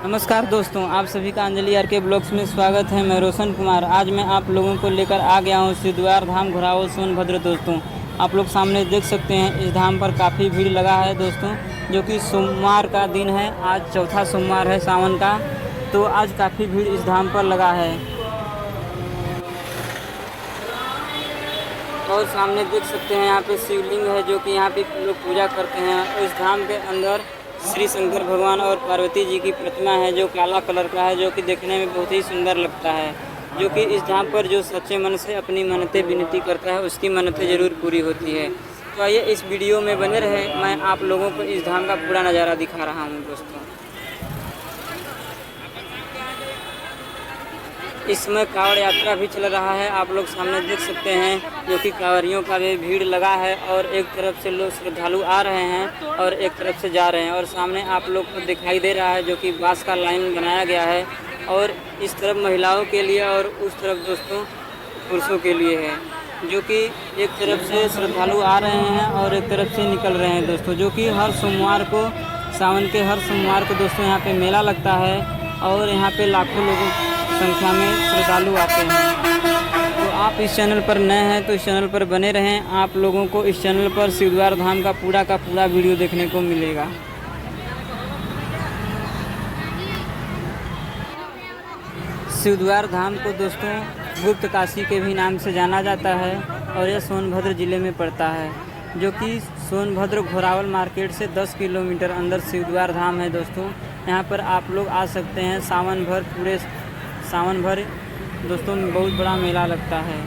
नमस्कार दोस्तों, आप सभी का अंजलि आर के ब्लॉग्स में स्वागत है। मैं रोशन कुमार। आज मैं आप लोगों को लेकर आ गया हूँ सिद्धवार धाम घोरावल सोनभद्र। दोस्तों, आप लोग सामने देख सकते हैं, इस धाम पर काफ़ी भीड़ लगा है दोस्तों, जो कि सोमवार का दिन है। आज चौथा सोमवार है सावन का, तो आज काफ़ी भीड़ इस धाम पर लगा है। और सामने देख सकते हैं, यहाँ पे शिवलिंग है, जो कि यहाँ पे लोग पूजा करते हैं। और इस धाम के अंदर श्री शंकर भगवान और पार्वती जी की प्रतिमा है, जो काला कलर का है, जो कि देखने में बहुत ही सुंदर लगता है। जो कि इस धाम पर जो सच्चे मन से अपनी मन्नतें विनती करता है, उसकी मन्नतें ज़रूर पूरी होती है। तो आइए इस वीडियो में बने रहे, मैं आप लोगों को इस धाम का पूरा नज़ारा दिखा रहा हूँ दोस्तों। इस समय कांवड़ यात्रा भी चल रहा है, आप लोग सामने देख सकते हैं, जो कि कांवरियों का भी भीड़ लगा है। और एक तरफ से लोग श्रद्धालु आ रहे हैं और एक तरफ से जा रहे हैं। और सामने आप लोग को दिखाई दे रहा है, जो कि बांस का लाइन बनाया गया है, और इस तरफ महिलाओं के लिए और उस तरफ दोस्तों पुरुषों के लिए है। जो कि एक तरफ से श्रद्धालु आ रहे हैं और एक तरफ से निकल रहे हैं दोस्तों। जो कि हर सोमवार को, सावन के हर सोमवार को दोस्तों यहाँ पे मेला लगता है, और यहाँ पे लाखों लोगों संख्या में श्रद्धालु आते हैं। तो आप इस चैनल पर नए हैं तो इस चैनल पर बने रहें। आप लोगों को इस चैनल पर सिद्धवार धाम का पूरा वीडियो देखने को मिलेगा। सिद्धवार धाम को दोस्तों गुप्त काशी के भी नाम से जाना जाता है, और यह सोनभद्र ज़िले में पड़ता है। जो कि सोनभद्र घोरावल मार्केट से 10 किलोमीटर अंदर सिद्धवार धाम है दोस्तों। यहाँ पर आप लोग आ सकते हैं। पूरे सावन भर दोस्तों बहुत बड़ा मेला लगता है।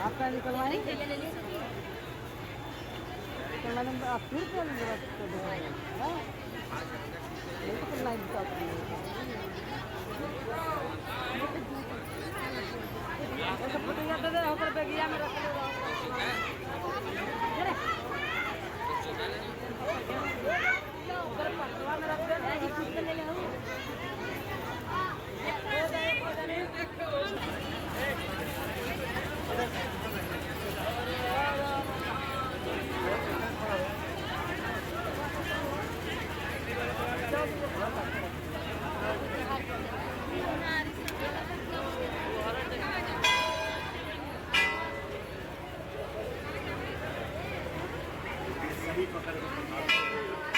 आपका निकलवाएं आप फिर सही पकड़